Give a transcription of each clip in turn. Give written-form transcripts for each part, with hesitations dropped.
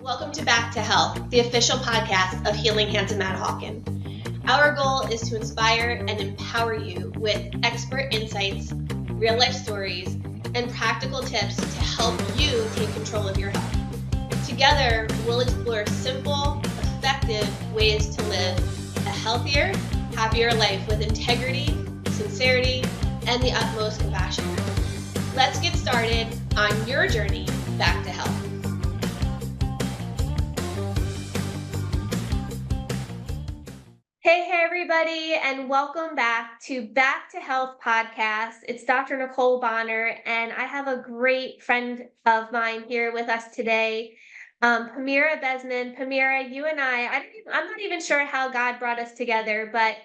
Welcome to Back to Health, the official podcast of Healing Hands of Manahawkin. Our goal is to inspire and empower you with expert insights, real-life stories, and practical tips to help you take control of your health. Together, we'll explore simple, effective ways to live a healthier, happier life with integrity, sincerity, and the utmost compassion. Let's get started on your journey back to health. Hey everybody, and welcome back to Health podcast. It's Dr. Nicole Bonner, and I have a great friend of mine here with us today, Pamira Bezman. Pamira, you and I'm not even sure how God brought us together, but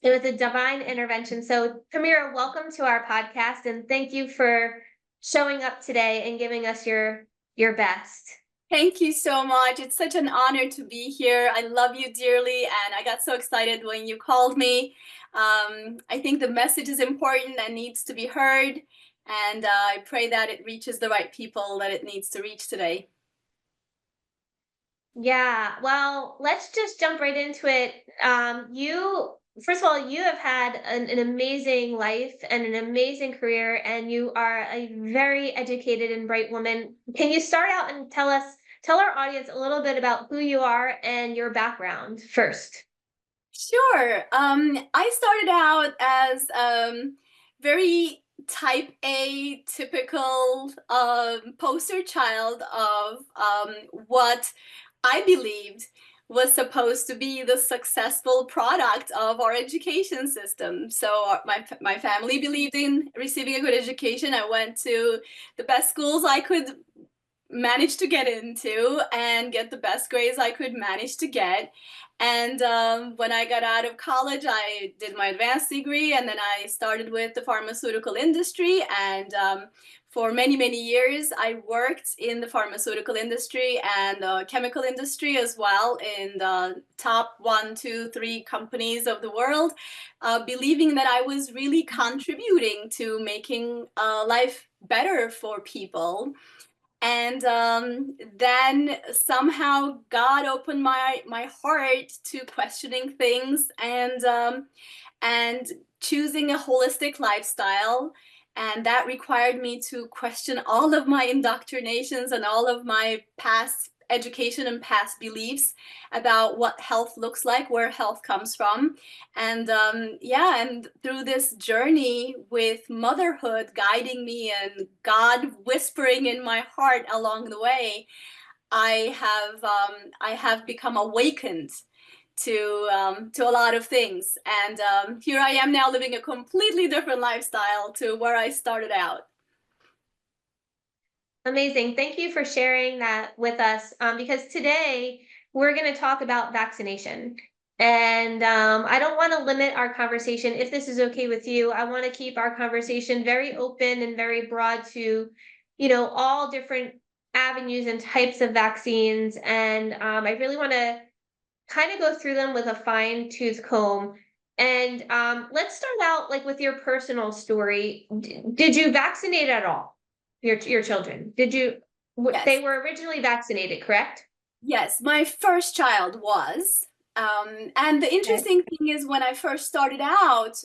it was a divine intervention. So Pamira, welcome to our podcast, and thank you for showing up today and giving us your best. Thank you so much. It's such an honor to be here. I love you dearly, and I got so excited when you called me. I think the message is important and needs to be heard, and I pray that it reaches the right people that it needs to reach today. Yeah, well, let's just jump right into it. First of all, you have had an amazing life and an amazing career, and you are a very educated and bright woman. Can you start out and tell our audience a little bit about who you are and your background first? Sure. I started out as very type A, typical poster child of what I believed was supposed to be the successful product of our education system. So my family believed in receiving a good education. I went to the best schools I could manage to get into and get the best grades I could manage to get. And when I got out of college, I did my advanced degree, and then I started with the pharmaceutical industry. And for many, many years, I worked in the pharmaceutical industry and chemical industry as well, in the top 1, 2, 3 companies of the world, believing that I was really contributing to making life better for people. And then somehow God opened my heart to questioning things and choosing a holistic lifestyle. And that required me to question all of my indoctrinations and all of my past education and past beliefs about what health looks like, where health comes from. And and through this journey with motherhood guiding me and God whispering in my heart along the way, I have become awakened to a lot of things. And here I am now living a completely different lifestyle to where I started out. Amazing. Thank you for sharing that with us, because today we're going to talk about vaccination. And I don't want to limit our conversation. If this is okay with you, I want to keep our conversation very open and very broad to, all different avenues and types of vaccines. And I really want to kind of go through them with a fine-tooth comb. And let's start out with your personal story. Did you vaccinate at all? Your children? Did you? Yes. They were originally vaccinated, correct? Yes, my first child was. And the interesting thing is, when I first started out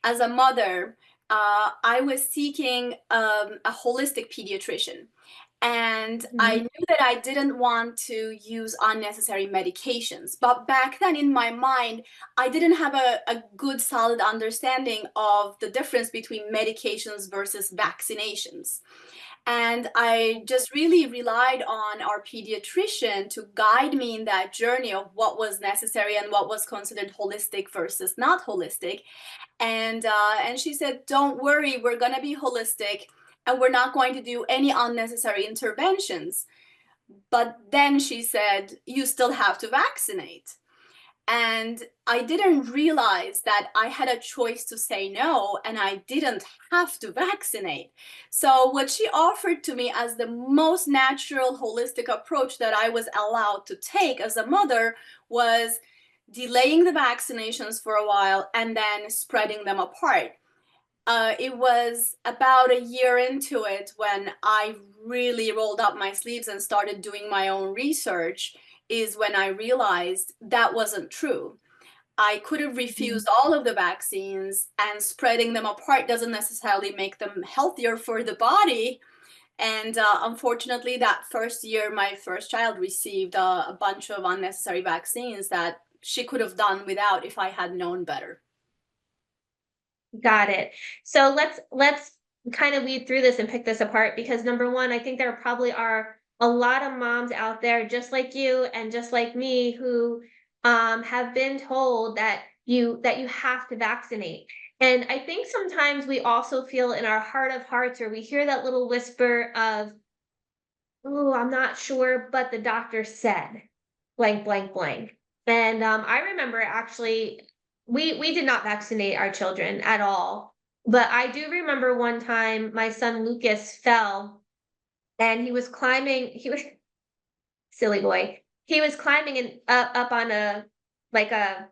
as a mother, I was seeking a holistic pediatrician. And I knew that I didn't want to use unnecessary medications. But back then in my mind, I didn't have a good, solid understanding of the difference between medications versus vaccinations. And I just really relied on our pediatrician to guide me in that journey of what was necessary and what was considered holistic versus not holistic. And she said, "Don't worry, we're going to be holistic, and we're not going to do any unnecessary interventions." But then she said, "You still have to vaccinate." And I didn't realize that I had a choice to say no, and I didn't have to vaccinate. So what she offered to me as the most natural, holistic approach that I was allowed to take as a mother was delaying the vaccinations for a while and then spreading them apart. it was about a year into it when I really rolled up my sleeves and started doing my own research, is when I realized that wasn't true. I could have refused all of the vaccines, and spreading them apart doesn't necessarily make them healthier for the body. And unfortunately, that first year, my first child received a bunch of unnecessary vaccines that she could have done without if I had known better. Got it. So let's kind of weed through this and pick this apart because number one, I think there probably are a lot of moms out there just like you and just like me who have been told that you have to vaccinate. And I think sometimes we also feel in our heart of hearts or we hear that little whisper of, "Oh, I'm not sure, but the doctor said blank, blank, blank." And I remember actually, we did not vaccinate our children at all. But I do remember one time my son Lucas fell and he was climbing, he was silly boy. He was climbing up on a like a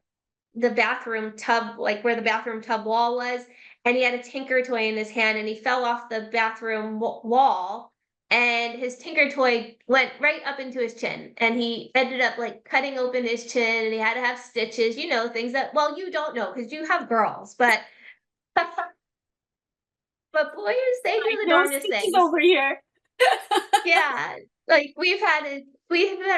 the bathroom tub, like where the bathroom tub wall was, and he had a tinker toy in his hand and he fell off the bathroom wall and his tinker toy went right up into his chin and he ended up like cutting open his chin and he had to have stitches, you know, things that well you don't know because you have girls, but but boys they do Like, the no darndest stitches things. over here. Yeah, like we've had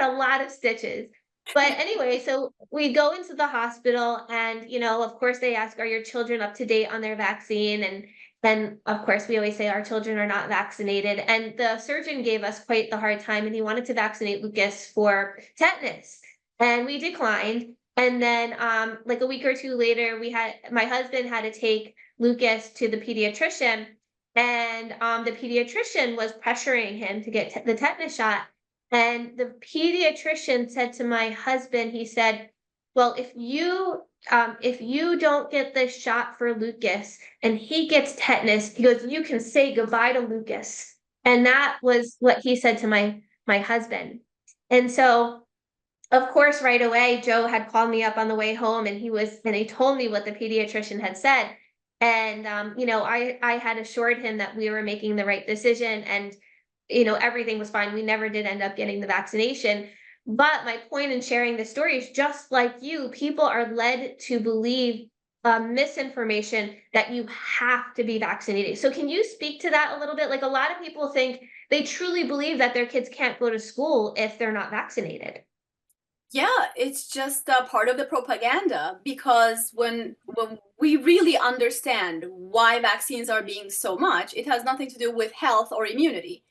a lot of stitches. But anyway, so we go into the hospital and, you know, of course they ask, are your children up to date on their vaccine? And then of course we always say our children are not vaccinated. And the surgeon gave us quite the hard time and he wanted to vaccinate Lucas for tetanus. And we declined. And then like a week or two later, my husband had to take Lucas to the pediatrician and the pediatrician was pressuring him to get the tetanus shot. And the pediatrician said to my husband, he said, "Well, if you don't get this shot for Lucas and he gets tetanus, he goes, you can say goodbye to Lucas." And that was what he said to my husband. And so of course, right away, Joe had called me up on the way home and he told me what the pediatrician had said. And you know, I had assured him that we were making the right decision and you know, everything was fine. We never did end up getting the vaccination. But my point in sharing this story is just like you, people are led to believe misinformation that you have to be vaccinated. So can you speak to that a little bit? Like a lot of people think they truly believe that their kids can't go to school if they're not vaccinated. Yeah, it's just a part of the propaganda, because when we really understand why vaccines are being so much, it has nothing to do with health or immunity.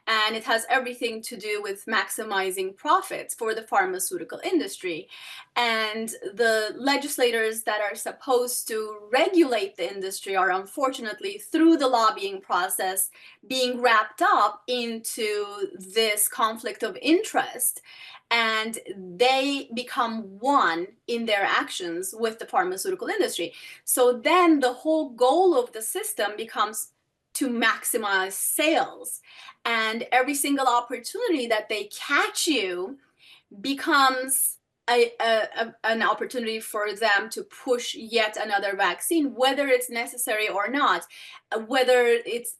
And it has everything to do with maximizing profits for the pharmaceutical industry. And the legislators that are supposed to regulate the industry are unfortunately, through the lobbying process, being wrapped up into this conflict of interest. And they become one in their actions with the pharmaceutical industry. So then the whole goal of the system becomes to maximize sales, and every single opportunity that they catch you becomes an opportunity for them to push yet another vaccine, whether it's necessary or not, whether it's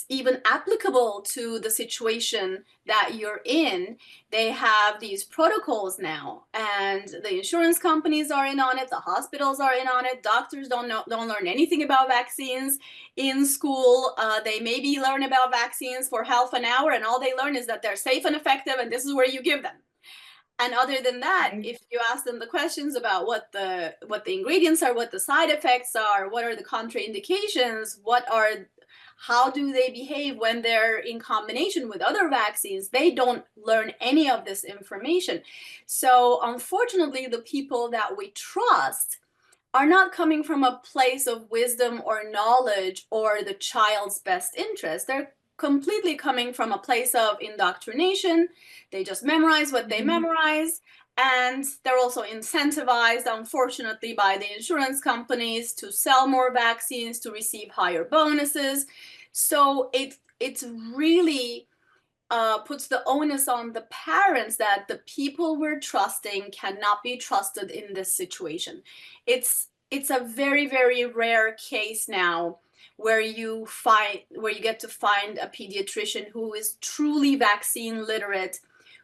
even applicable to the situation that you're in. They have these protocols now, and the insurance companies are in on it, the hospitals are in on it. Doctors don't learn anything about vaccines in school. They maybe learn about vaccines for half an hour, and all they learn is that they're safe and effective, and this is where you give them. And other than that, Right. if you ask them the questions about what the ingredients are, what the side effects are, what are the contraindications, how do they behave when they're in combination with other vaccines, they don't learn any of this information. So unfortunately, the people that we trust are not coming from a place of wisdom or knowledge or the child's best interest. They're completely coming from a place of indoctrination. They just memorize what they Mhm. memorize. And they're also incentivized, unfortunately, by the insurance companies to sell more vaccines, to receive higher bonuses. So it's really puts the onus on the parents that the people we're trusting cannot be trusted in this situation. it's a very, very rare case now where you get to find a pediatrician who is truly vaccine literate,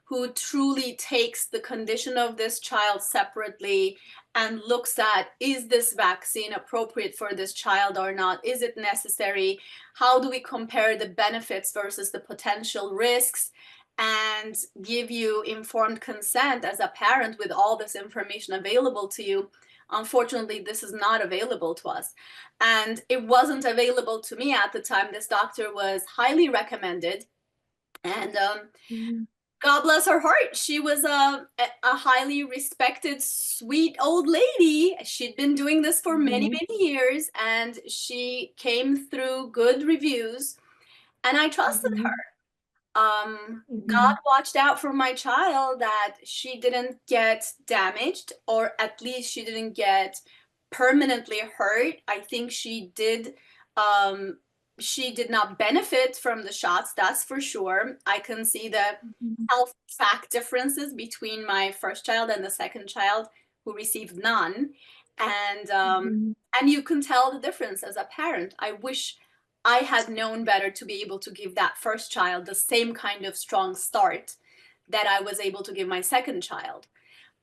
who truly takes the condition of this child separately and looks at, is this vaccine appropriate for this child or not? Is it necessary? How do we compare the benefits versus the potential risks, and give you informed consent as a parent with all this information available to you? Unfortunately, this is not available to us. And it wasn't available to me at the time. This doctor was highly recommended. And Mhm. God bless her heart, she was a highly respected, sweet old lady. She'd been doing this for many, Mhm. many years, and she came through good reviews, and I trusted her. Mhm. God Mhm. watched out for my child that she didn't get damaged, or at least she didn't get permanently hurt. I think um, she did not benefit from the shots, that's for sure. I can see the Mhm. health fact differences between my first child and the second child, who received none. And Mhm. you can tell the difference as a parent. I wish I had known better to be able to give that first child the same kind of strong start that I was able to give my second child.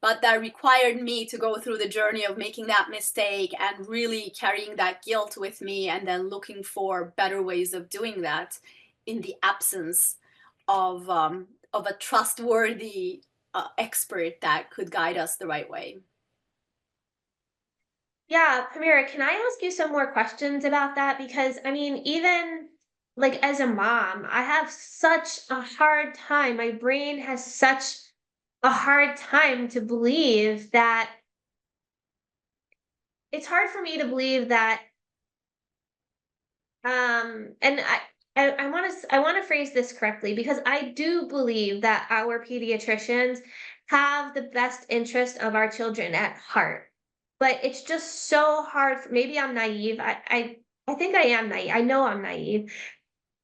But that required me to go through the journey of making that mistake and really carrying that guilt with me, and then looking for better ways of doing that in the absence of a trustworthy expert that could guide us the right way. Yeah, Pamira, can I ask you some more questions about that? Because I mean, even like as a mom, I have such a hard time. My brain has such a hard time to believe that it's hard for me to believe that and I want to phrase this correctly because I do believe that our pediatricians have the best interest of our children at heart. But it's just so hard for, maybe I'm naive. I think I am naive. I know I'm naive.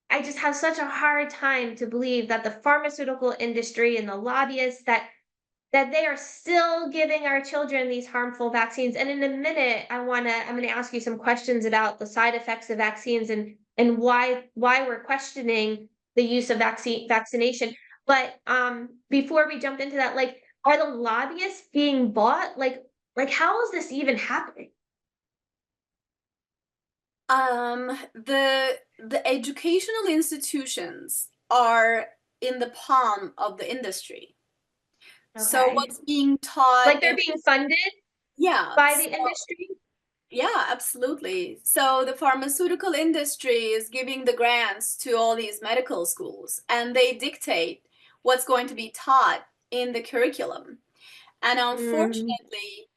I just have such a hard time to believe that the pharmaceutical industry and the lobbyists that they are still giving our children these harmful vaccines. And in a minute, I'm gonna ask you some questions about the side effects of vaccines and why we're questioning the use of vaccination. But before we jump into that, like, are the lobbyists being bought? How is this even happening? The educational institutions are in the palm of the industry. So Okay. what's being taught Like in, they're being funded yeah, by so, the industry? yeah, absolutely. So the pharmaceutical industry is giving the grants to all these medical schools, and they dictate what's going to be taught in the curriculum. And Mm, unfortunately,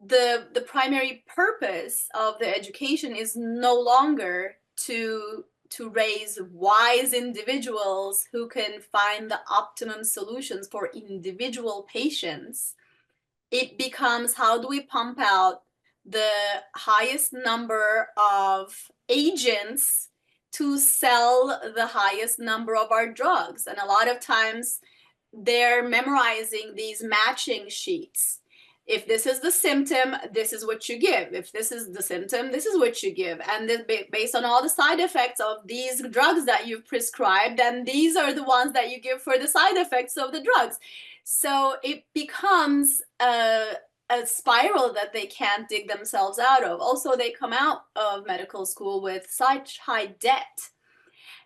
the primary purpose of the education is no longer to raise wise individuals who can find the optimum solutions for individual patients. It becomes, how do we pump out the highest number of agents to sell the highest number of our drugs? And a lot of times they're memorizing these matching sheets. If this is the symptom, this is what you give. If this is the symptom, this is what you give. And then based on all the side effects of these drugs that you've prescribed, then these are the ones that you give for the side effects of the drugs. So it becomes a spiral that they can't dig themselves out of. Also, they come out of medical school with such high debt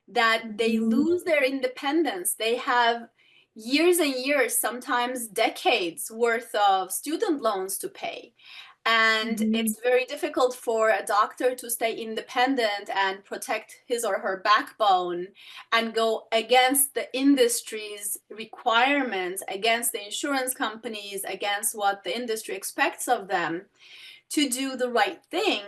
that they mhm, lose their independence. They have years and years, sometimes decades worth of student loans to pay. And mhm, it's very difficult for a doctor to stay independent and protect his or her backbone and go against the industry's requirements, against the insurance companies, against what the industry expects of them to do the right thing.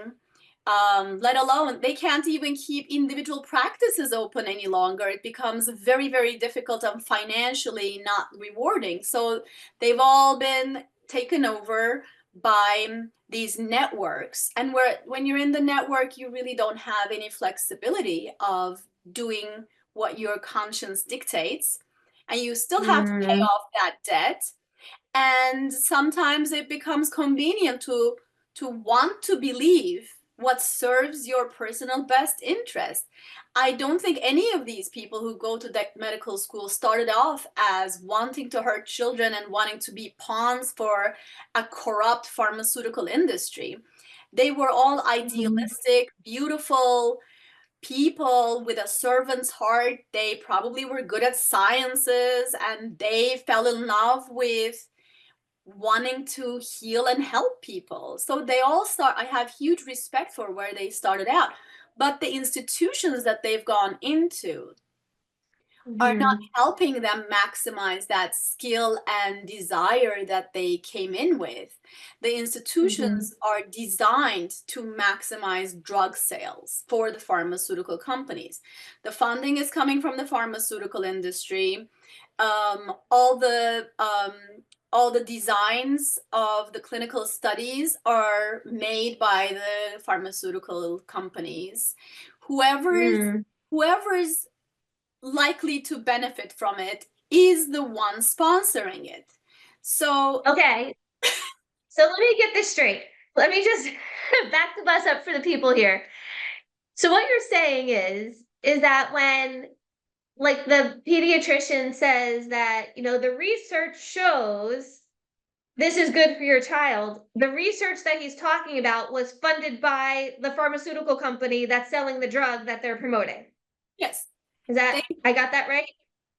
Let alone, they can't even keep individual practices open any longer. It becomes very, very difficult and financially not rewarding. So they've all been taken over by these networks. And when you're in the network, you really don't have any flexibility of doing what your conscience dictates. And you still have to pay mm, off that debt, and sometimes it becomes convenient to want to believe what serves your personal best interest. I don't think any of these people who go to medical school started off as wanting to hurt children and wanting to be pawns for a corrupt pharmaceutical industry. They were all idealistic, beautiful people with a servant's heart. They probably were good at sciences, and they fell in love with wanting to heal and help people. So they all I have huge respect for where they started out. But the institutions that they've gone into are not helping them maximize that skill and desire that they came in with. The institutions are designed to maximize drug sales for the pharmaceutical companies. The funding is coming from the pharmaceutical industry. All the designs of the clinical studies are made by the pharmaceutical companies. Whoever's likely to benefit from it is the one sponsoring it. So okay, so let me get this straight. Let me just back the bus up for the people here. So what you're saying is that when like the pediatrician says that, you know, the research shows this is good for your child, the research that he's talking about was funded by the pharmaceutical company that's selling the drug that they're promoting. yes, Is that, I got that right?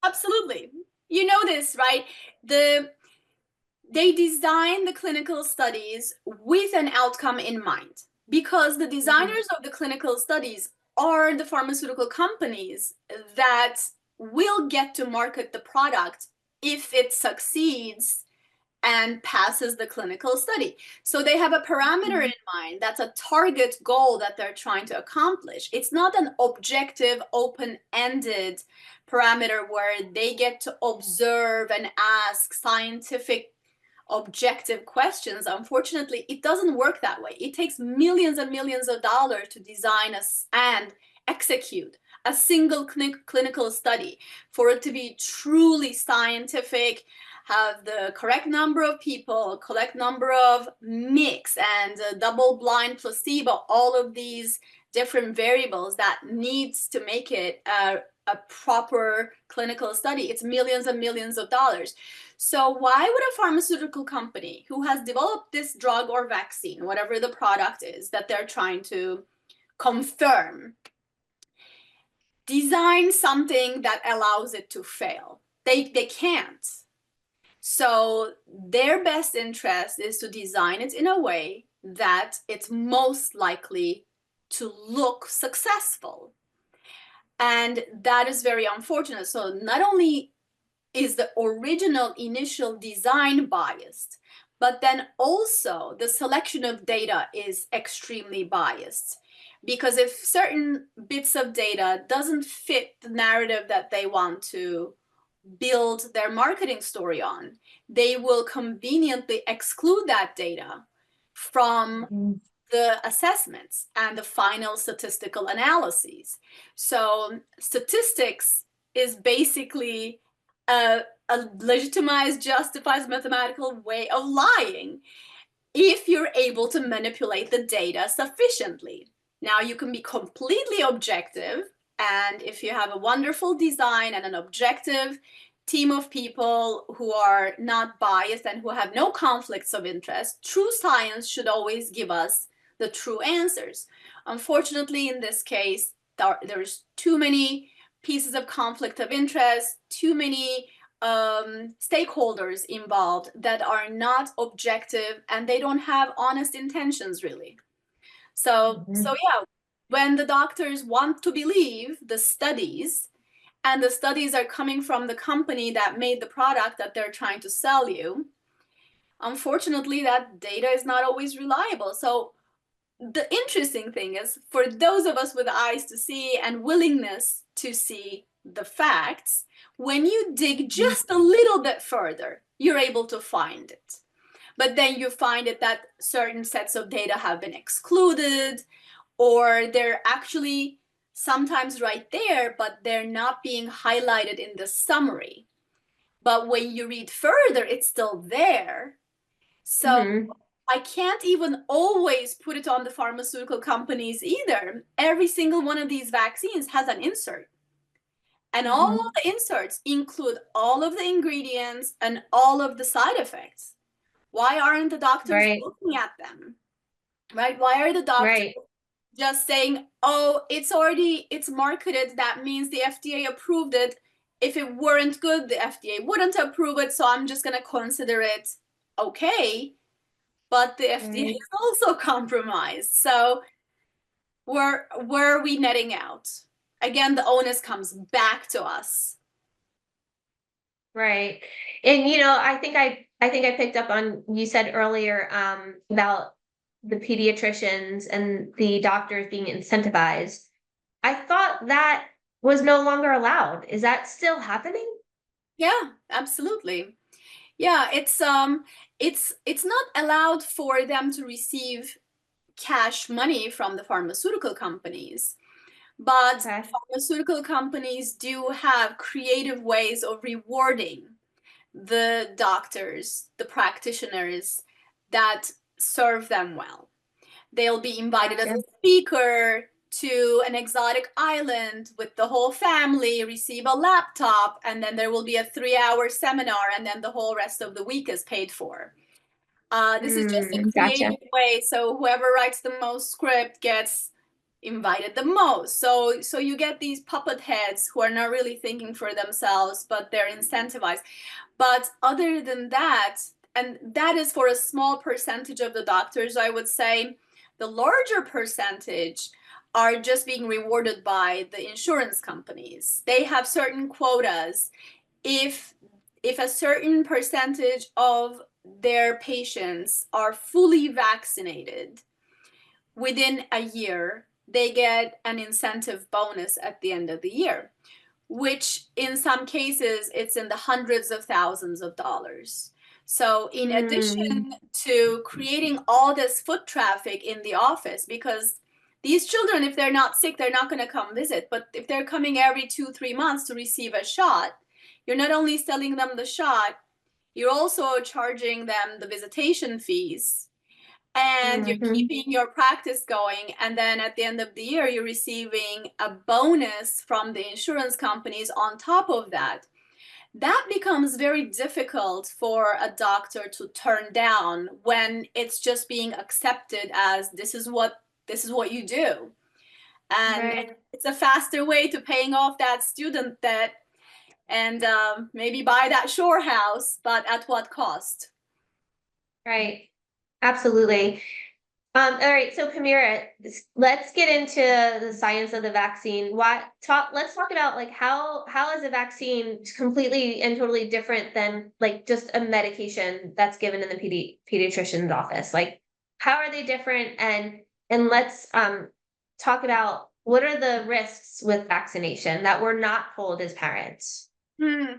absolutely. You know this, right? They design the clinical studies with an outcome in mind, because the designers of the clinical studies are the pharmaceutical companies that will get to market the product if it succeeds and passes the clinical study. So they have a parameter in mind. That's a target goal that they're trying to accomplish. It's not an objective, open-ended parameter where they get to observe and ask scientific objective questions. Unfortunately, it doesn't work that way. It takes millions and millions of dollars to design and execute a single clinical study for it to be truly scientific, have the correct number of people, correct number of mix, and double-blind placebo, all of these different variables that needs to make it a proper clinical study. It's millions and millions of dollars. So why would a pharmaceutical company who has developed this drug or vaccine, whatever the product is that they're trying to confirm, design something that allows it to fail? They can't. So their best interest is to design it in a way that it's most likely to look successful. And that is very unfortunate. So not only is the original initial design biased, but then also the selection of data is extremely biased. Because if certain bits of data doesn't fit the narrative that they want to build their marketing story on, they will conveniently exclude that data from the assessments and the final statistical analyses. So statistics is basically a legitimized, justified mathematical way of lying if you're able to manipulate the data sufficiently. Now, you can be completely objective, and if you have a wonderful design and an objective team of people who are not biased and who have no conflicts of interest, true science should always give us the true answers. Unfortunately, in this case, there's too many pieces of conflict of interest, too many stakeholders involved that are not objective, and they don't have honest intentions, really. So yeah, when the doctors want to believe the studies, and the studies are coming from the company that made the product that they're trying to sell you, unfortunately, that data is not always reliable. So the interesting thing is, for those of us with eyes to see and willingness to see the facts, when you dig just a little bit further, you're able to find it. But then you find it that certain sets of data have been excluded, or they're actually sometimes right there, but they're not being highlighted in the summary. But when you read further, it's still there. So I can't even always put it on the pharmaceutical companies either. Every single one of these vaccines has an insert. And all of Mhm. the inserts include all of the ingredients and all of the side effects. Why aren't the doctors Right, looking at them? Right? Why are the doctors right, just saying, oh, it's marketed, that means the FDA approved it. If it weren't good, the FDA wouldn't approve it, so I'm just going to consider it okay. But the FDA right, is also compromised. So where are we netting out? Again, the onus comes back to us. right. And I think I picked up on you said earlier about the pediatricians and the doctors being incentivized. I thought that was no longer allowed. Is that still happening? Yeah, absolutely. Yeah, it's not allowed for them to receive cash money from the pharmaceutical companies, but Okay. pharmaceutical companies do have creative ways of rewarding the doctors, the practitioners that serve them well. They'll be invited as Gotcha. a speaker to an exotic island with the whole family, receive a laptop, and then there will be a 3-hour seminar, and then the whole rest of the week is paid for. This is just a Gotcha. creative way, so whoever writes the most script gets invited the most. So you get these puppet heads who are not really thinking for themselves, but they're incentivized. But other than that, and that is for a small percentage of the doctors, I would say, the larger percentage are just being rewarded by the insurance companies. They have certain quotas. If if a certain percentage of their patients are fully vaccinated within a year, they get an incentive bonus at the end of the year, which in some cases it's in the hundreds of thousands of dollars. So in Mm, addition to creating all this foot traffic in the office, because these children, if they're not sick, they're not going to come visit, but if they're coming every 2-3 months to receive a shot, you're not only selling them the shot, you're also charging them the visitation fees, and you're mhm. keeping your practice going, and then at the end of the year you're receiving a bonus from the insurance companies on top of that. That becomes very difficult for a doctor to turn down when it's just being accepted as this is what you do, and Right, it's a faster way to paying off that student debt, and maybe buy that shore house, but at what cost? right. Absolutely. All right, so Pamira, let's get into the science of the vaccine. Let's talk about like how is a vaccine completely and totally different than like just a medication that's given in the pediatrician's office? Like, how are they different? And let's talk about what are the risks with vaccination that we're not told as parents. Hmm.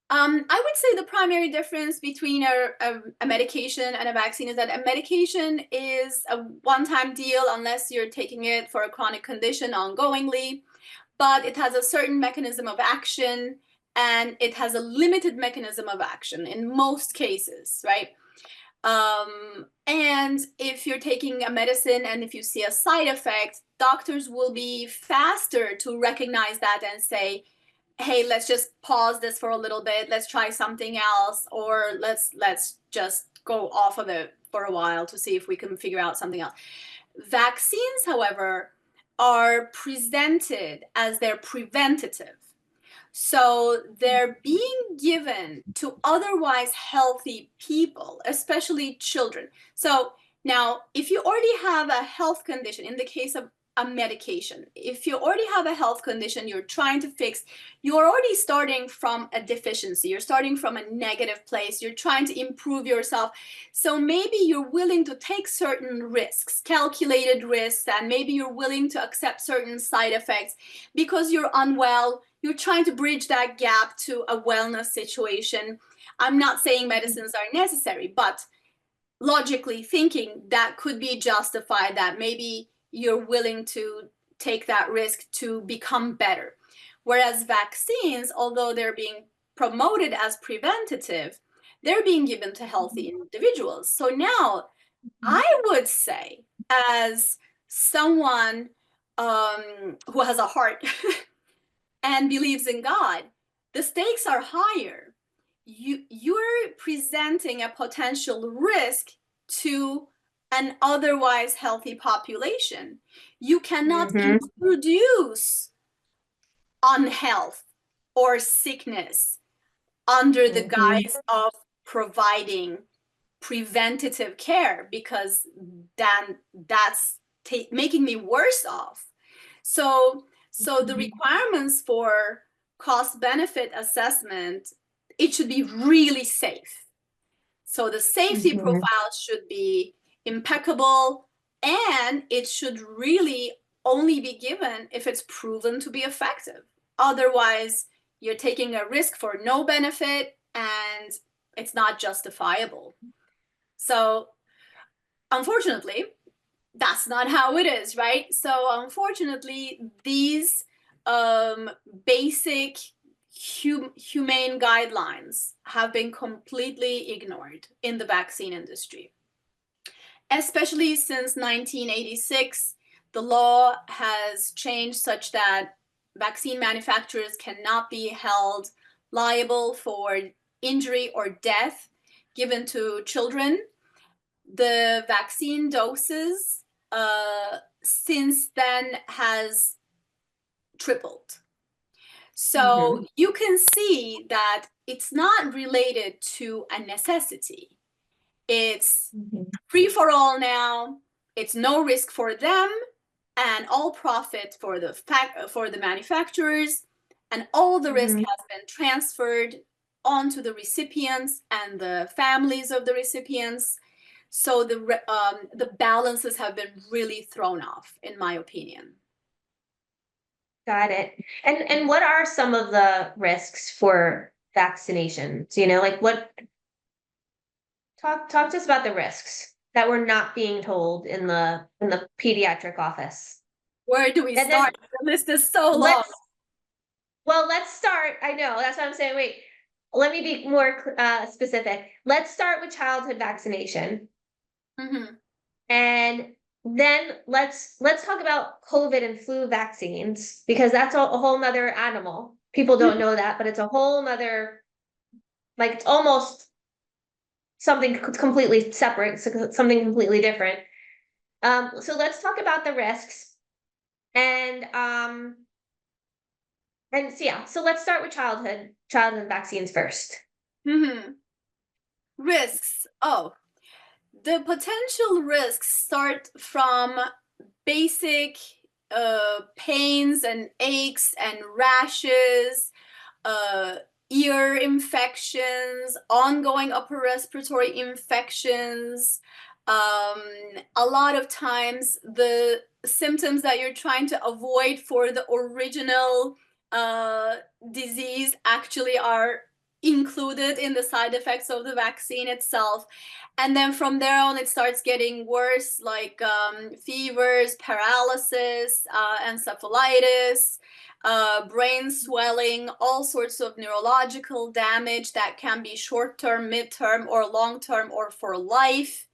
I would say the primary difference between a medication and a vaccine is that a medication is a one-time deal unless you're taking it for a chronic condition ongoingly, but it has a certain mechanism of action, and it has a limited mechanism of action in most cases, right? And if you're taking a medicine and if you see a side effect, doctors will be faster to recognize that and say, hey, let's just pause this for a little bit, let's try something else, or let's just go off of it for a while to see if we can figure out something else. Vaccines, however, are presented as they're preventative, so they're being given to otherwise healthy people, especially children. So now, if you already have a health condition, in the case of a medication, if you already have a health condition you're trying to fix, you're already starting from a deficiency. You're starting from a negative place. You're trying to improve yourself. So maybe you're willing to take certain risks, calculated risks, and maybe you're willing to accept certain side effects because you're unwell. You're trying to bridge that gap to a wellness situation. I'm not saying medicines are necessary, but logically thinking, that could be justified, that maybe you're willing to take that risk to become better. Whereas vaccines, although they're being promoted as preventative, they're being given to healthy individuals. So now I would say, as someone who has a heart and believes in God, the stakes are higher. You're presenting a potential risk to an otherwise healthy population. You cannot Mm-hmm. introduce unhealth or sickness under the Mm-hmm. guise of providing preventative care, because then that's making me worse off. So the requirements for cost benefit assessment, it should be really safe. So the safety Mm-hmm. profile should be impeccable, and it should really only be given if it's proven to be effective. Otherwise, you're taking a risk for no benefit and it's not justifiable. So, unfortunately, that's not how it is, right? So, unfortunately, these um, basic humane guidelines have been completely ignored in the vaccine industry, especially since 1986. The law has changed such that vaccine manufacturers cannot be held liable for injury or death given to children. The vaccine doses since then has tripled. So Mm-hmm. you can see that it's not related to a necessity. It's free for all now. It's no risk for them, and all profit for the manufacturers, and all the risk Mm-hmm. has been transferred onto the recipients and the families of the recipients. So the balances have been really thrown off, in my opinion. Got it. And what are some of the risks for vaccinations? You know, like what talk to us about the risks that we're not being told in the pediatric office. Where do we And then start? The list is so long. let's let's start. I know that's what I'm saying. Wait, let me be more specific. Let's start with childhood vaccination, Mm-hmm. and then let's talk about COVID and flu vaccines because that's a whole nother animal. People don't know that, but it's a whole nother, like it's almost something completely separate, something completely different. So let's talk about the risks and and so yeah, so let's start with childhood vaccines first. Mm-hmm. Risks. Oh, the potential risks start from basic pains and aches and rashes, uh, ear infections, ongoing upper respiratory infections. A lot of times, the symptoms that you're trying to avoid for the original uh, disease actually are included in the side effects of the vaccine itself. And then from there on, it starts getting worse, like fevers, paralysis, encephalitis, brain swelling, all sorts of neurological damage that can be short term, mid term, or long term, or for life.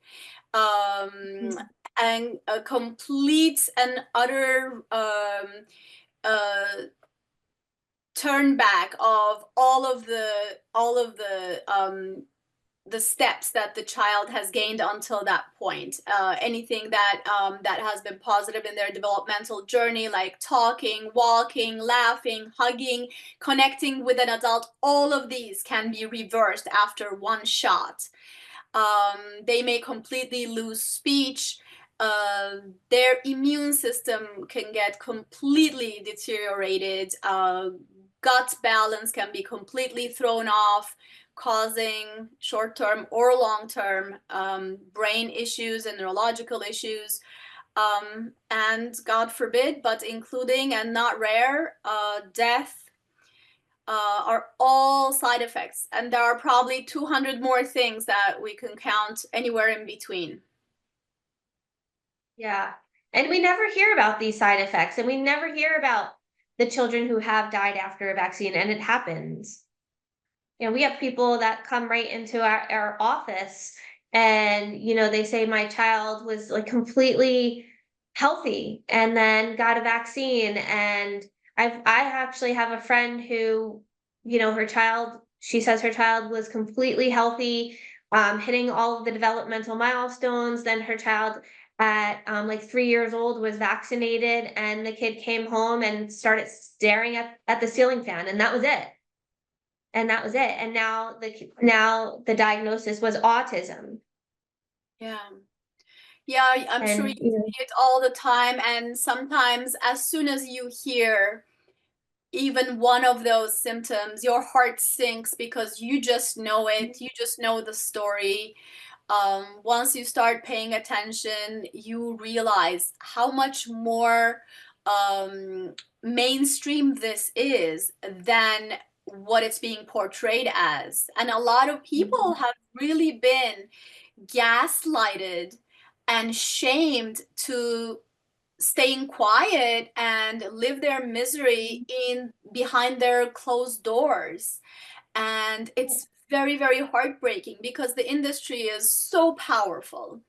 And a complete and utter uh, turn back of all of the steps that the child has gained until that point. Anything that has been positive in their developmental journey, like talking, walking, laughing, hugging, connecting with an adult, all of these can be reversed after one shot. They may completely lose speech. Their immune system can get completely deteriorated. Gut balance can be completely thrown off, causing short-term or long-term brain issues and neurological issues. And God forbid, but including and not rare, death, are all side effects. And there are probably 200 more things that we can count anywhere in between. Yeah. And we never hear about these side effects, and we never hear about the children who have died after a vaccine, and it happens. You know, we have people that come right into our office And, they say my child was like completely healthy and then got a vaccine. And I actually have a friend who, she says her child was completely healthy, hitting all of the developmental milestones. Then her child at like 3 years old was vaccinated, and the kid came home and started staring at the ceiling fan, and that was it. And that was it. And now the diagnosis was autism. Yeah. Yeah, I'm sure you And see it all the time. And sometimes, as soon as you hear even one of those symptoms, your heart sinks because you just know it. You just know the story. Once you start paying attention, you realize how much more mainstream this is than what it's being portrayed as. And a lot of people have really been gaslighted and shamed to staying quiet and live their misery in behind their closed doors. And it's very, very heartbreaking because the industry is so powerful,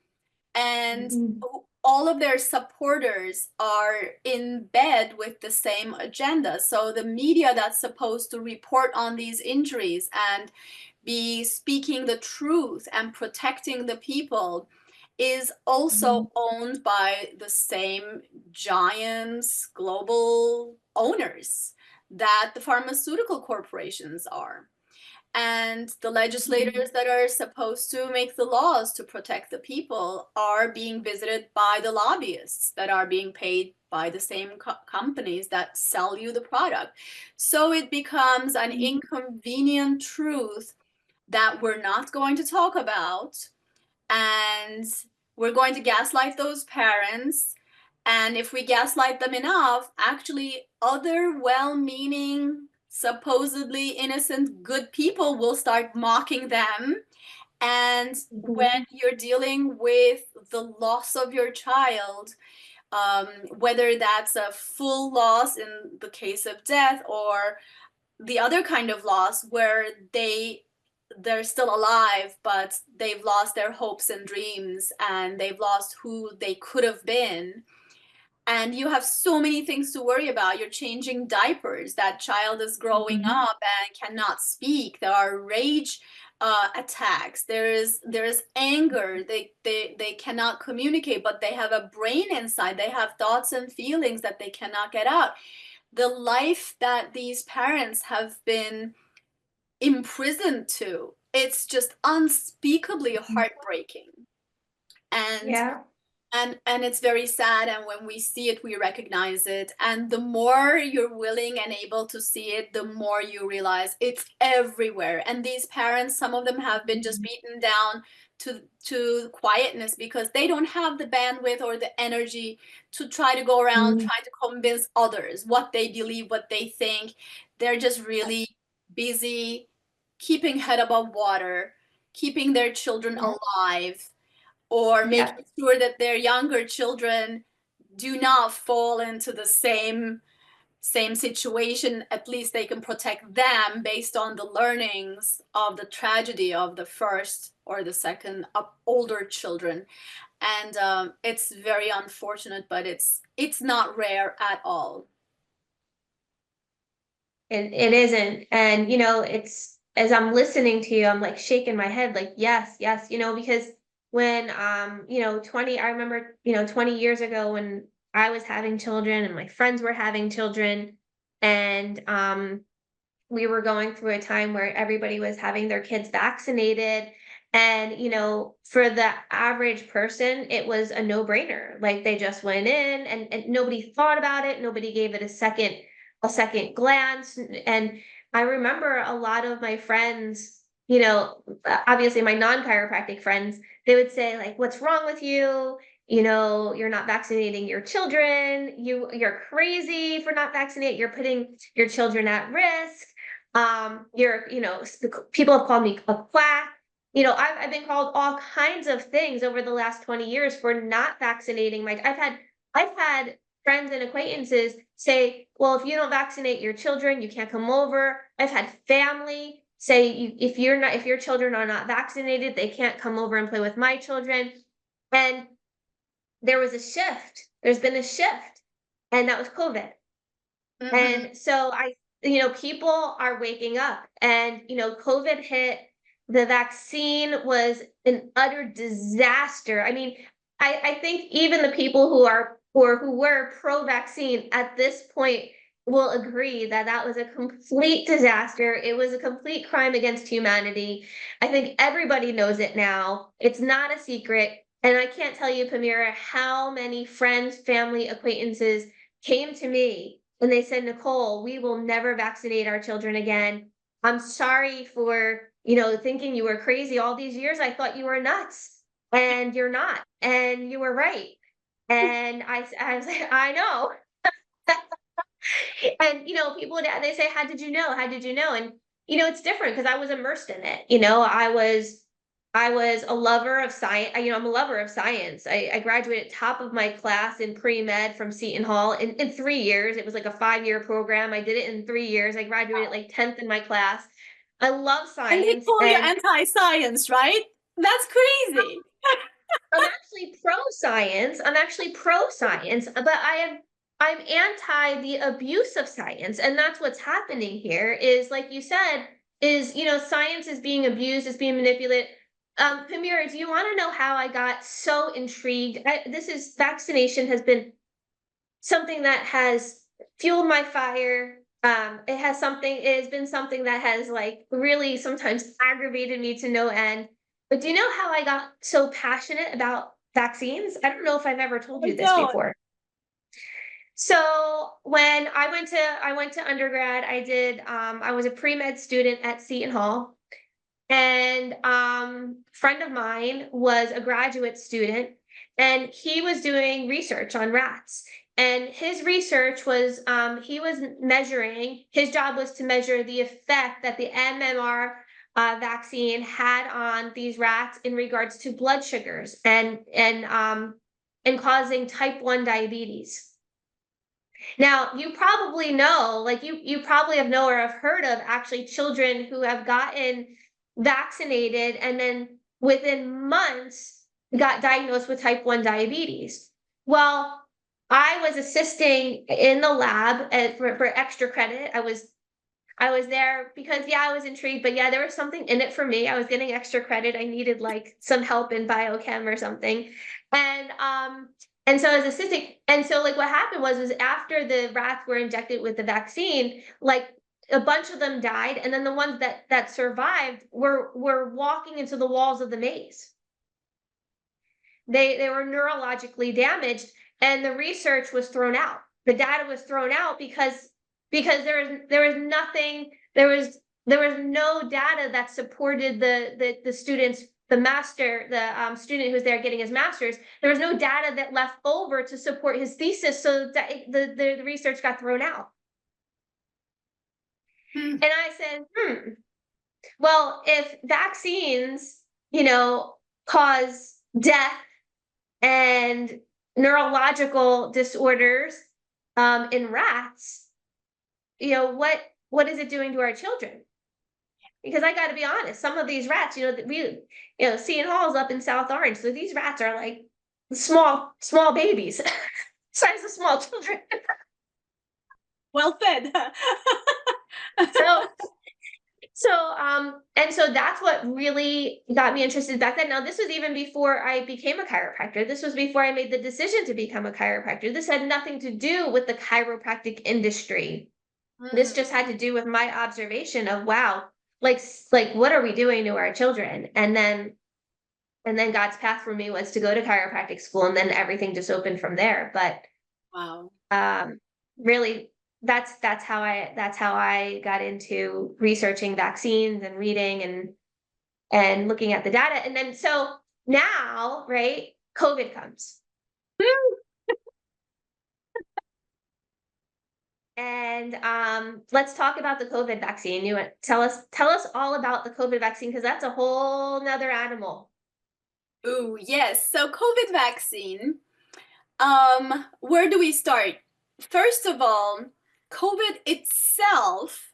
and all of their supporters are in bed with the same agenda. So the media that's supposed to report on these injuries and be speaking the truth and protecting the people is also owned by the same giants, global owners that the pharmaceutical corporations are. And the legislators that are supposed to make the laws to protect the people are being visited by the lobbyists that are being paid by the same companies that sell you the product. So it becomes an inconvenient truth that we're not going to talk about, and we're going to gaslight those parents. And if we gaslight them enough, actually, other well meaning, supposedly innocent, good people will start mocking them. And when you're dealing with the loss of your child, whether that's a full loss in the case of death, or the other kind of loss where they're still alive but they've lost their hopes and dreams and they've lost who they could have been, and you have so many things to worry about. You're changing diapers, that child is growing up and cannot speak, there are rage attacks, there is anger, they cannot communicate, but they have a brain inside, they have thoughts and feelings that they cannot get out. The life that these parents have been imprisoned to, it's just unspeakably heartbreaking. And yeah. and it's very sad, and when we see it we recognize it, and the more you're willing and able to see it, the more you realize it's everywhere. And these parents, some of them have been just beaten down to quietness because they don't have the bandwidth or the energy to try to go around trying to convince others what they believe, what they think. They're just really busy keeping head above water, keeping their children alive, or Yeah. making sure that their younger children do not fall into the same situation. At least they can protect them based on the learnings of the tragedy of the first or the second older children. And it's very unfortunate, but it's not rare at all. It isn't. And it's, as I'm listening to you, I'm like shaking my head, like, yes, yes, because when 20, I remember, 20 years ago when I was having children and my friends were having children, and we were going through a time where everybody was having their kids vaccinated. And, for the average person, it was a no-brainer. Like they just went in, and nobody thought about it. Nobody gave it a second glance. And I remember a lot of my friends, obviously my non-chiropractic friends, they would say, like, what's wrong with you? You're not vaccinating your children. You're crazy for not vaccinating. You're putting your children at risk. People have called me a quack. I've been called all kinds of things over the last 20 years for not vaccinating I've had friends and acquaintances say, well, if you don't vaccinate your children, you can't come over. I've had family say if your children are not vaccinated, they can't come over and play with my children. And there was a shift. There's been a shift, and that was COVID. Mhm. And so people are waking up, and COVID hit. The vaccine was an utter disaster. I mean, I think even the people who were pro-vaccine at this point will agree that that was a complete disaster. It was a complete crime against humanity. I think everybody knows it now. It's not a secret. And I can't tell you, Pamira, how many friends, family, acquaintances came to me and they said, Nicole, we will never vaccinate our children again. I'm sorry for, thinking you were crazy all these years. I thought you were nuts, and you're not. And you were right. And I was like, I know. And people would they say, how did you know? How did you know? And it's different because I was immersed in it. I was a lover of science. I'm a lover of science. I graduated top of my class in pre-med from Seton Hall in 3 years. It was like a 5-year program. I did it in 3 years. I graduated like 10th in my class. I love And they science, call you and anti-science, right? That's crazy. I'm actually pro-science. I'm actually pro-science, but I'm anti the abuse of science. And that's what's happening here is, like you said, is science is being abused, it's being manipulated. Pamira, do you want to know how I got so intrigued? This is vaccination has been something that has fueled my fire. It has been something that has like really sometimes aggravated me to no end. But do you know how I got so passionate about vaccines? I don't know if I've ever told I you this don't. before. So when I went to undergrad, I was a pre-med student at Seton Hall, and friend of mine was a graduate student, and he was doing research on rats. And his research was he was measuring, his job was to measure the effect that the MMR vaccine had on these rats in regards to blood sugars and causing type 1 diabetes. Now, you probably know, like you probably have know or have heard of actually children who have gotten vaccinated and then within months got diagnosed with type 1 diabetes. Well, I was assisting in the lab for extra credit. I was there because I was intrigued, but there was something in it for me. I was getting extra credit. I needed like some help in biochem or something. And so I was assisting. And so like what happened was after the rats were injected with the vaccine, like a bunch of them died, and then the ones that survived were walking into the walls of the maze. They were neurologically damaged, and the research was thrown out. The data was thrown out because there was nothing, there was no data that supported the students, the student who was there getting his master's. There was no data that left over to support his thesis, so that the research got thrown out. Hmm. And I said, well, if vaccines, cause death and neurological disorders in rats, what is it doing to our children? Because I got to be honest, some of these rats, Seton Hall's up in South Orange, so these rats are like small babies, size of small children. Well fed. So and so that's what really got me interested back then. Now, this was even before I became a chiropractor. This was before I made the decision to become a chiropractor. This had nothing to do with the chiropractic industry. This Mm. just had to do with my observation of, wow, like what are we doing to our children? And then God's path for me was to go to chiropractic school, and then everything just opened from there. But Wow. really, that's how I got into researching vaccines and reading and looking at the data. And then so now, right, COVID comes. And let's talk about the COVID vaccine. You want tell us all about the COVID vaccine, because that's a whole nother animal. Ooh, yes. So COVID vaccine. Where do we start? First of all, COVID itself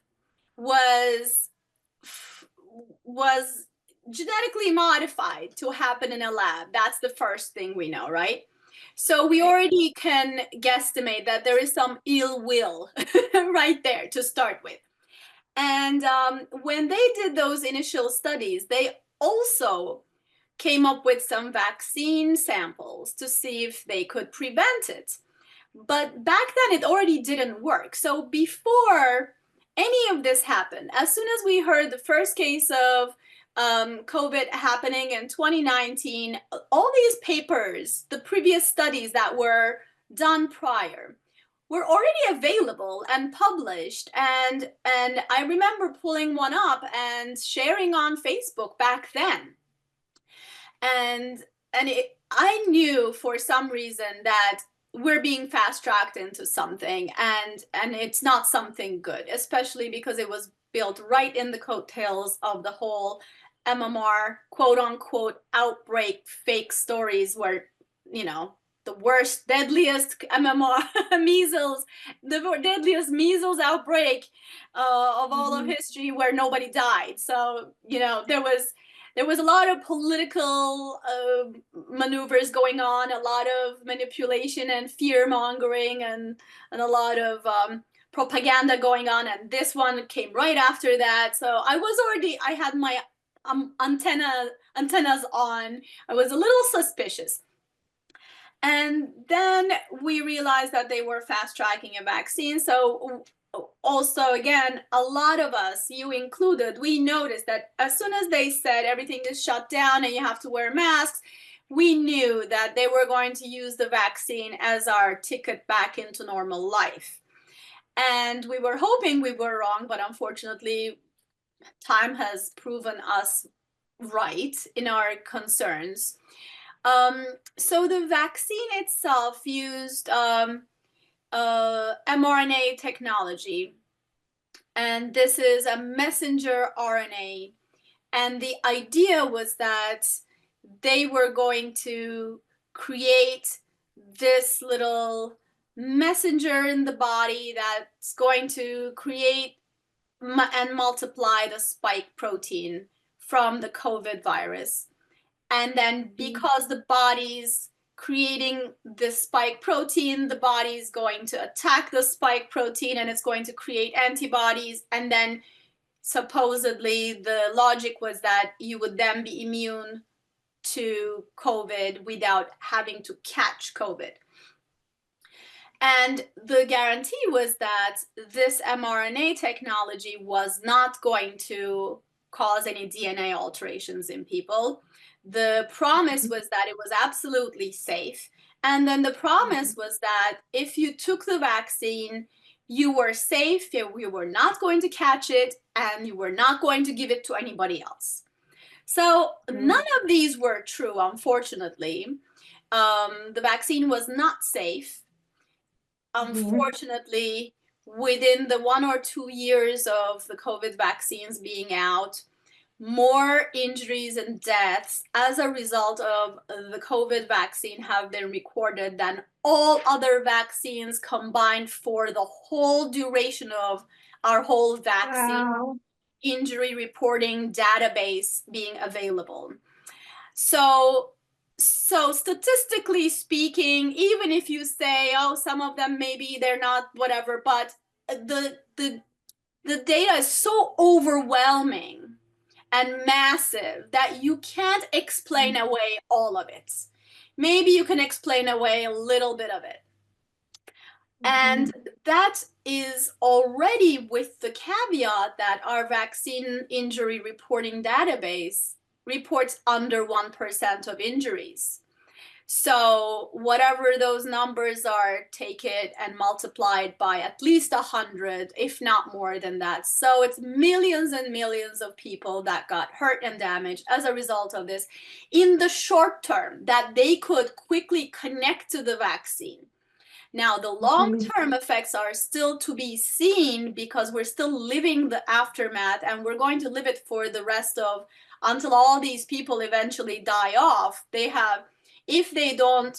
was was genetically modified to happen in a lab. That's the first thing we know, right? So we already can guesstimate that there is some ill will right there to start with. And when they did those initial studies, they also came up with some vaccine samples to see if they could prevent it. But back then, it already didn't work. So before any of this happened, as soon as we heard the first case of COVID happening in 2019, all these papers, the previous studies that were done prior, were already available and published. And I remember pulling one up and sharing on Facebook back then. And I knew for some reason that we're being fast tracked into something, and it's not something good, especially because it was built right in the coattails of the whole MMR quote unquote outbreak fake stories where, you know, the worst, deadliest MMR measles, the deadliest measles outbreak of all of history where nobody died. So, you know, there was a lot of political maneuvers going on, a lot of manipulation and fear mongering, and a lot of propaganda going on. And this one came right after that. So I had my antennas on. I was a little suspicious. And then we realized that they were fast tracking a vaccine. So also, again, a lot of us, you included, we noticed that as soon as they said everything is shut down and you have to wear masks, we knew that they were going to use the vaccine as our ticket back into normal life. And we were hoping we were wrong, but unfortunately, time has proven us right in our concerns. So the vaccine itself used mRNA technology, and this is a messenger RNA. And the idea was that they were going to create this little messenger in the body that's going to create and multiply the spike protein from the COVID virus. And then because the body's creating this spike protein, the body's going to attack the spike protein and it's going to create antibodies. And then supposedly the logic was that you would then be immune to COVID without having to catch COVID. And the guarantee was that this mRNA technology was not going to cause any DNA alterations in people. The promise was that it was absolutely safe. And then the promise was that if you took the vaccine, you were safe, you were not going to catch it, and you were not going to give it to anybody else. So none of these were true, unfortunately. The vaccine was not safe. Unfortunately, within the 1 or 2 years of the COVID vaccines being out, more injuries and deaths as a result of the COVID vaccine have been recorded than all other vaccines combined for the whole duration of our whole vaccine injury reporting database being available. So statistically speaking, even if you say, oh, some of them maybe they're not whatever, but the data is so overwhelming and massive that you can't explain away all of it. Maybe you can explain away a little bit of it. And that is already with the caveat that our vaccine injury reporting database reports under 1% of injuries. So whatever those numbers are, take it and multiply it by at least 100, if not more than that. So it's millions and millions of people that got hurt and damaged as a result of this in the short term that they could quickly connect to the vaccine. Now, the long-term effects are still to be seen because we're still living the aftermath, and we're going to live it for the rest of, until all these people eventually die off. They have, if they don't,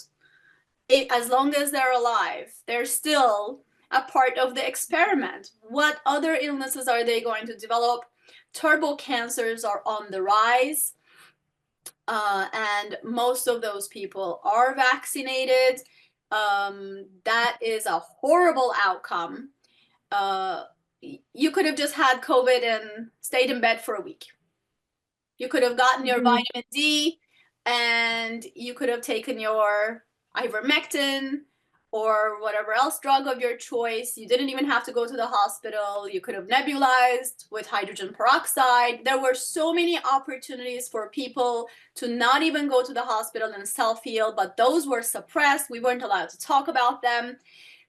as long as they're alive, they're still a part of the experiment. What other illnesses are they going to develop? turbo cancers are on the rise, and most of those people are vaccinated. That is a horrible outcome. You could have just had COVID and stayed in bed for a week. You could have gotten your Mhm. vitamin D, and you could have taken your ivermectin or whatever else drug of your choice. You didn't even have to go to the hospital. You could have nebulized with hydrogen peroxide. There were so many opportunities for people to not even go to the hospital and self-heal, but those were suppressed. We weren't allowed to talk about them,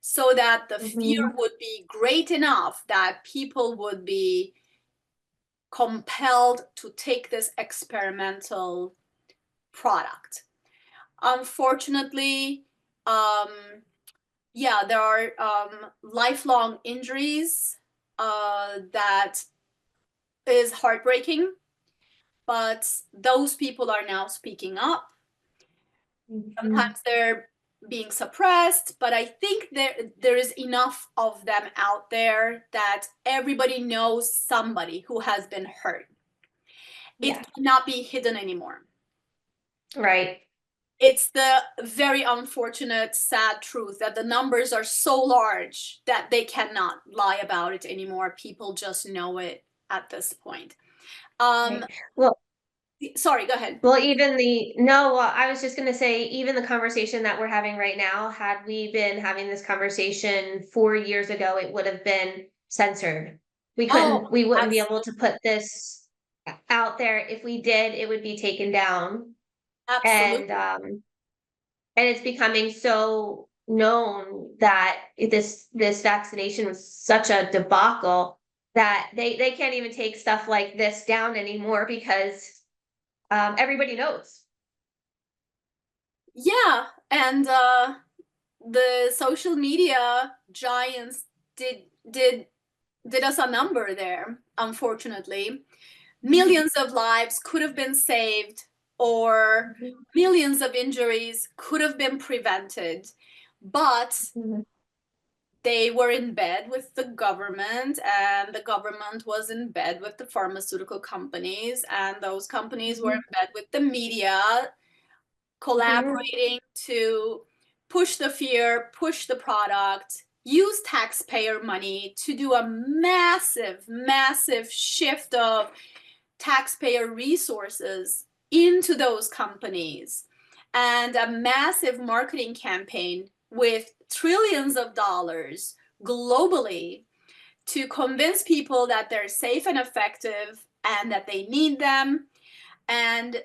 so that the fear Mhm. would be great enough that people would be compelled to take this experimental product. Unfortunately, um, yeah, there are lifelong injuries that is heartbreaking, but those people are now speaking up. Mhm. Sometimes they're being suppressed, but I think there is enough of them out there that everybody knows somebody who has been hurt. Yeah, It cannot be hidden anymore. right. It's the very unfortunate, sad truth that the numbers are so large that they cannot lie about it anymore. People just know it at this point. Um, Right. Well, sorry, go ahead. well, even the no, well, I was just gonna say, even the conversation that we're having right now, had we been having this conversation 4 years ago, it would have been censored. Oh, We wouldn't be able absolutely. to put this out there. If we did, it would be taken down. And Absolutely. and it's becoming so known that this vaccination was such a debacle that they can't even take stuff like this down anymore because everybody knows. Yeah, and the social media giants did did did us a number there, unfortunately. Millions of lives could have been saved, or Mhm. millions of injuries could have been prevented, but Mhm. they were in bed with the government, and the government was in bed with the pharmaceutical companies, and those companies were in Mhm. bed with the media, Mhm. collaborating to push the fear, push the product, use taxpayer money to do a massive, massive shift of taxpayer resources into those companies, and a massive marketing campaign with trillions of dollars globally to convince people that they're safe and effective and that they need them. And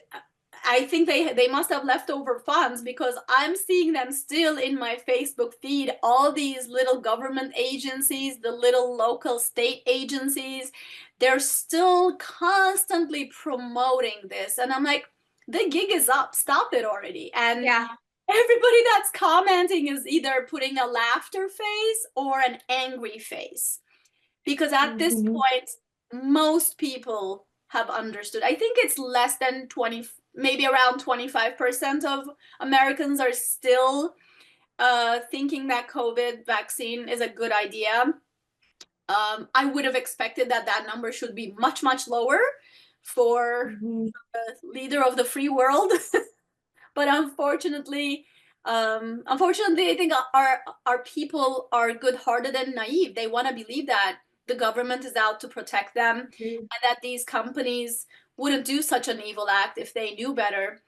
I think they must have leftover funds, because I'm seeing them still in my Facebook feed. All these little government agencies, the little local state agencies, they're still constantly promoting this. And I'm like, the gig is up. Stop it already. And Yeah. everybody that's commenting is either putting a laughter face or an angry face, because at this Mhm. point most people have understood. I think it's less than 20, maybe around 25% of Americans are still thinking that COVID vaccine is a good idea. I would have expected that that number should be much, much lower for Mhm. the leader of the free world. But unfortunately, I think our people are good-hearted and naive. They want to believe that the government is out to protect them, Mhm. and that these companies wouldn't do such an evil act if they knew better.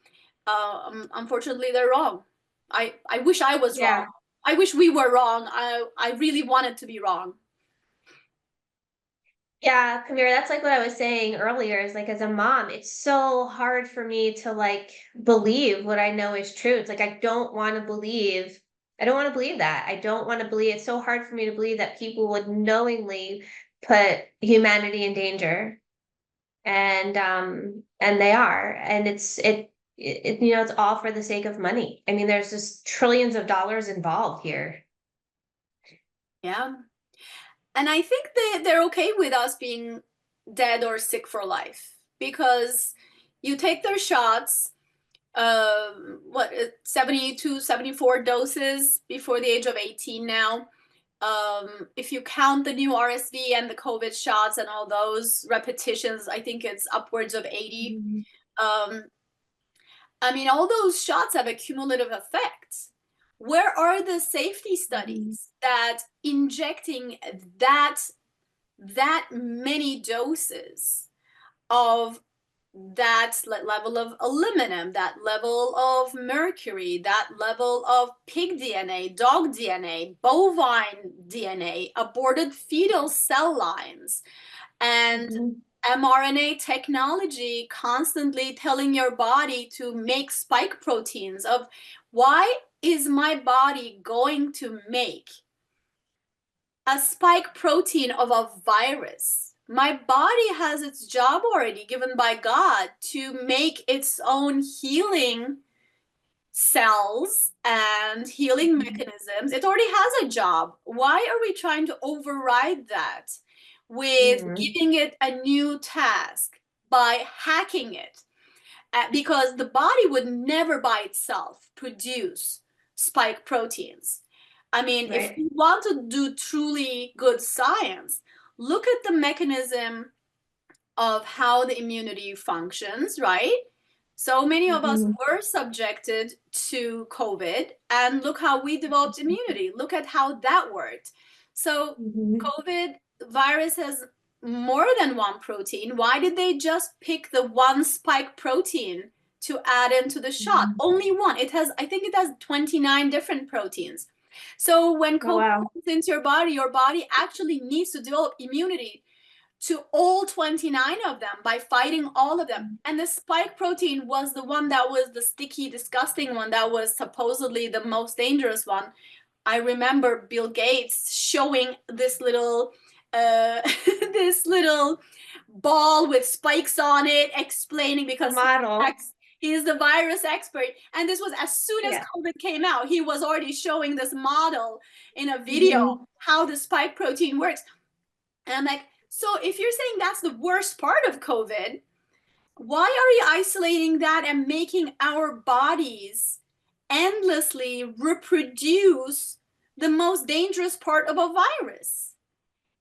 Unfortunately, they're wrong. I wish I was wrong. Yeah. I wish we were wrong. I really wanted to be wrong. Yeah, Pamira, that's like what I was saying earlier, is like as a mom, it's so hard for me to like believe what I know is true. It's like I don't want to believe that. I don't want to believe it's so hard for me to believe that people would knowingly put humanity in danger. And they are. And it's all for the sake of money. I mean, there's just trillions of dollars involved here. Yeah. And I think they're okay with us being dead or sick for life, because you take their shots, what, 72, 74 doses before the age of 18 now. if you count the new RSV and the COVID shots and all those repetitions, I think it's upwards of 80. Mhm. Um, I mean, all those shots have a cumulative effect. Where are the safety Mhm. studies that injecting that many doses of that level of aluminum, that level of mercury, that level of pig DNA, dog DNA, bovine DNA, aborted fetal cell lines, and Mhm. mRNA technology constantly telling your body to make spike proteins of why is my body going to make a spike protein of a virus? My body has its job already given by God to make its own healing cells and healing Mhm. mechanisms. It already has a job. Why are we trying to override that with Mhm. giving it a new task by hacking it? Because the body would never by itself produce spike proteins. I mean, if Right. you want to do truly good science, look at the mechanism of how the immunity functions, right? So many of us Mhm. were subjected to COVID, and look how we developed immunity. Look at how that worked. So, Mhm. COVID virus has more than one protein. Why did they just pick the one spike protein to add into the shot? Mhm. Only one. It has, I think it has 29 different proteins. So, when Oh, COVID wow. comes into your body actually needs to develop immunity to all 29 of them by fighting all of them. And the spike protein was the one that was the sticky, disgusting one that was supposedly the most dangerous one. I remember Bill Gates showing this little this little ball with spikes on it, explaining The because model. he's the virus expert. And this was as soon as Yeah. COVID came out, he was already showing this model in a video Mhm. how the spike protein works. And I'm like, so if you're saying that's the worst part of COVID, why are you isolating that and making our bodies endlessly reproduce the most dangerous part of a virus?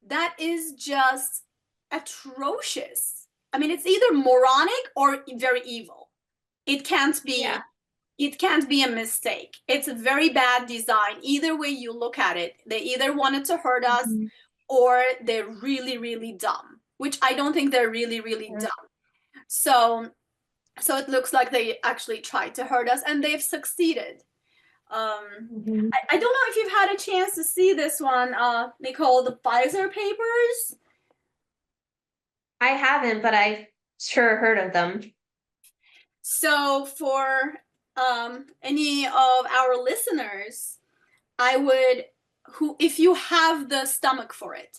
That is just atrocious. I mean, it's either moronic or very evil. It can't Yeah. be it can't be a mistake. It's a very bad design. Either way you look at it, they either wanted to hurt us Mhm. or they're really, really dumb, which I don't think they're really, really Yeah. dumb. So, so it looks like they actually tried to hurt us and they've succeeded. Mhm. I don't know if you've had a chance to see this one, Nicole, the Pfizer papers. I haven't, but I've sure heard of them. So for any of our listeners, I would, who, if you have the stomach for it,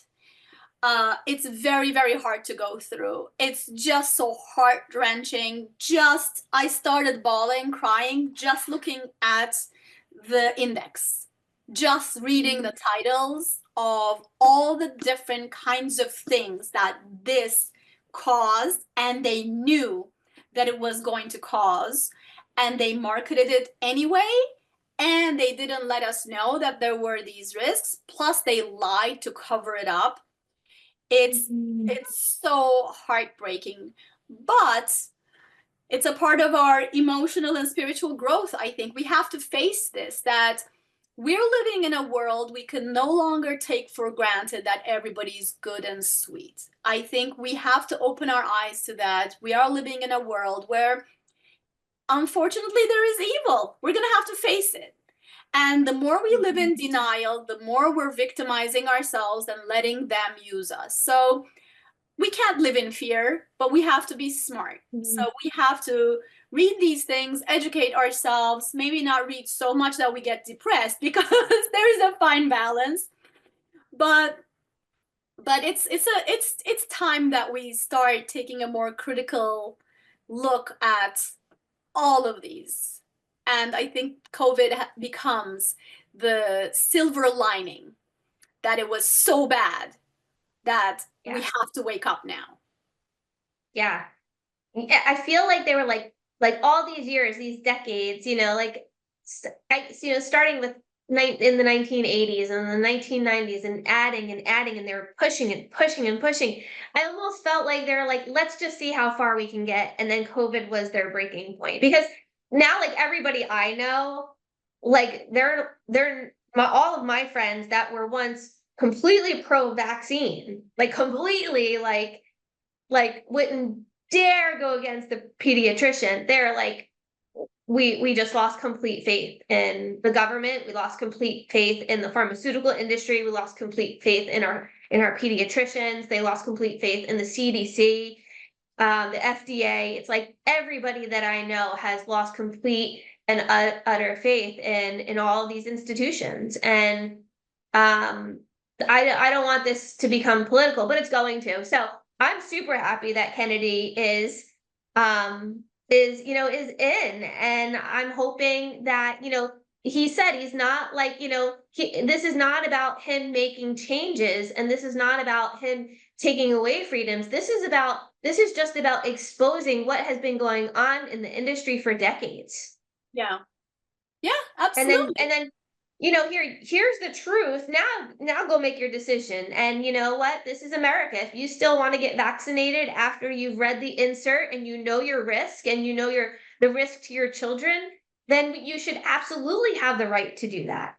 it's very, very hard to go through. It's just so heart wrenching. Just, I started bawling, crying, just looking at the index, just reading the Mhm. titles of all the different kinds of things that this caused, and they knew that it was going to cause, and they marketed it anyway. And they didn't let us know that there were these risks. Plus, they lied to cover it up. it's Mhm. it's so heartbreaking, but it's a part of our emotional and spiritual growth. I think we have to face this, that we're living in a world we can no longer take for granted that everybody's good and sweet. I think we have to open our eyes to that. We are living in a world where unfortunately there is evil. We're going to have to face it. And the more we live in Mhm. denial, the more we're victimizing ourselves and letting them use us. So we can't live in fear, but we have to be smart. So Mhm. we have to read these things, educate ourselves, maybe not read so much that we get depressed because there is a fine balance. But it's time that we start taking a more critical look at all of these. And I think COVID becomes the silver lining, that it was so bad that we Yeah. have to wake up now. Yeah. I feel like they were like all these years, these decades, like starting with in the 1980s and the 1990s, and adding and adding, and they were pushing and pushing and pushing. I almost felt like they're like, let's just see how far we can get. And then COVID was their breaking point, because now, like, everybody I know, like, all of my friends that were once completely pro-vaccine, like completely like wouldn't dare go against the pediatrician. They're like, we just lost complete faith in the government. We lost complete faith in the pharmaceutical industry. We lost complete faith in our pediatricians. They lost complete faith in the CDC, the FDA. It's like everybody that I know has lost complete and utter faith in all of these institutions. And I don't want this to become political, but it's going to. So I'm super happy that Kennedy is in, and I'm hoping that, he said he's not like, this is not about him making changes, and this is not about him taking away freedoms. This is just about exposing what has been going on in the industry for decades. Yeah. Yeah, And then absolutely. here's the truth. Now go make your decision. And you know what? This is America. If you still want to get vaccinated after you've read the insert and you know your risk, and you know the risk to your children, then you should absolutely have the right to do that.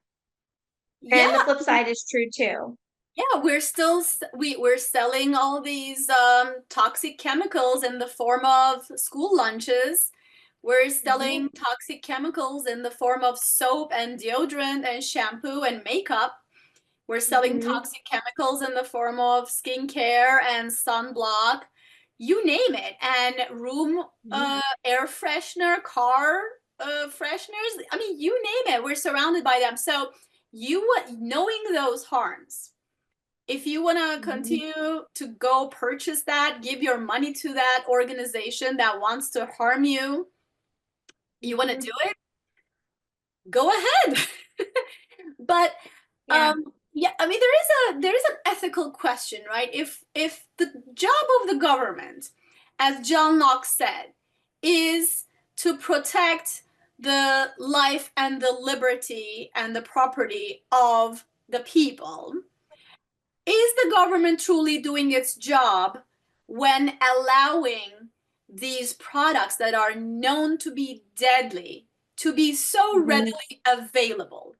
And the Yeah. flip side is true too. Yeah, we're selling all these toxic chemicals in the form of school lunches. We're selling Mhm. toxic chemicals in the form of soap and deodorant and shampoo and makeup. We're selling Mhm. toxic chemicals in the form of skincare and sunblock, you name it, and room Mhm. air freshener, car fresheners. I mean, you name it. We're surrounded by them. So knowing those harms, if you want to Mhm. continue to go purchase that, give your money to that organization that wants to harm you, you want to do Mhm. it, go ahead. But Yeah. yeah, I mean, there is an ethical question, right? If the job of the government, as John Locke said, is to protect the life and the liberty and the property of the people, is the government truly doing its job when allowing these products that are known to be deadly to be so Mhm. readily available,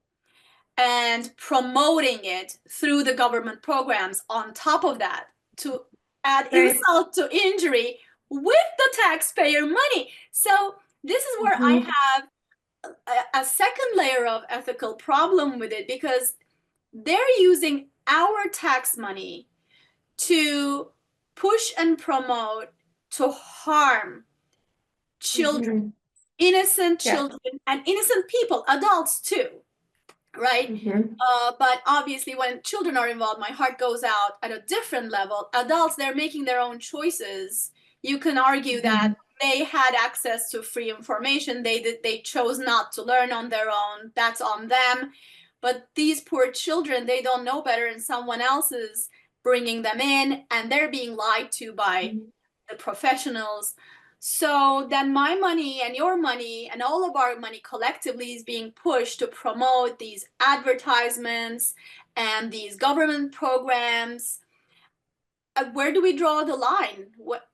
and promoting it through the government programs on top of that, to add Right. insult to injury with the taxpayer money? So this is where I Mhm. have a second layer of ethical problem with it, because they're using our tax money to push and promote, to harm children, Mhm. innocent Yeah. children, and innocent people, adults too, right? Mhm. But obviously, when children are involved, my heart goes out at a different level. Adults, they're making their own choices. You can argue that Mhm. they had access to free information. They chose not to learn on their own. That's on them. But these poor children, they don't know better, and someone else is bringing them in, and they're being lied to by Mhm. the professionals. So then my money and your money and all of our money collectively is being pushed to promote these advertisements and these government programs. Where do we draw the line? What,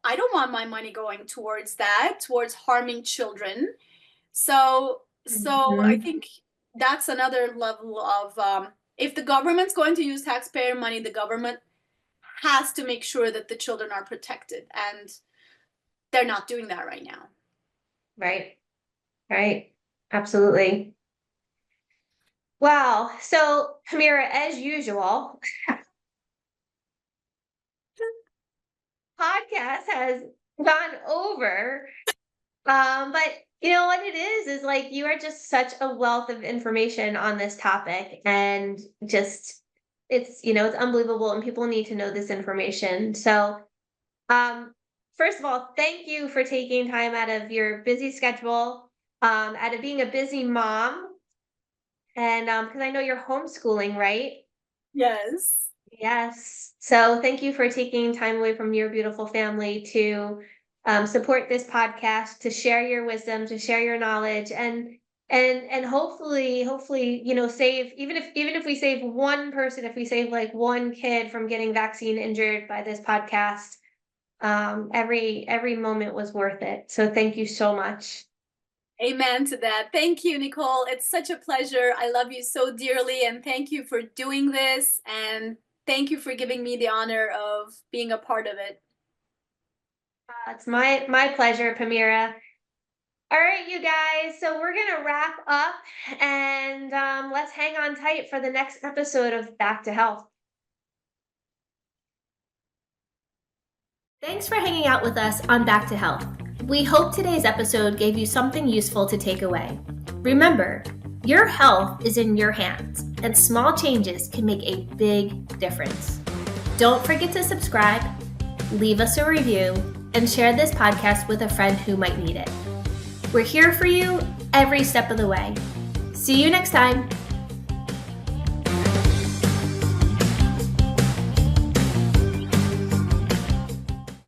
I don't want my money going towards that, towards harming children. So I Mhm. think that's another level of, if the government's going to use taxpayer money, the government has to make sure that the children are protected, and they're not doing that right now. Right. Right. Absolutely. Wow. So, Pamira, as usual, podcast has gone over. But you know what it is like, you are just such a wealth of information on this topic, and just it's unbelievable, and people need to know this information. So, um, first of all, thank you for taking time out of your busy schedule, out of being a busy mom, and because I know you're homeschooling, right? Yes. Yes. So thank you for taking time away from your beautiful family to support this podcast, to share your wisdom, to share your knowledge. And and hopefully, save, even if we save one person, if we save like one kid from getting vaccine injured by this podcast, every moment was worth it. So thank you so much. Amen to that. Thank you, Nicole. It's such a pleasure. I love you so dearly, and thank you for doing this, and thank you for giving me the honor of being a part of it. It's my pleasure, Pamira. All right, you guys. So we're gonna wrap up, and let's hang on tight for the next episode of Back to Health. Thanks for hanging out with us on Back to Health. We hope today's episode gave you something useful to take away. Remember, your health is in your hands, and small changes can make a big difference. Don't forget to subscribe, leave us a review, and share this podcast with a friend who might need it. We're here for you every step of the way. See you next time.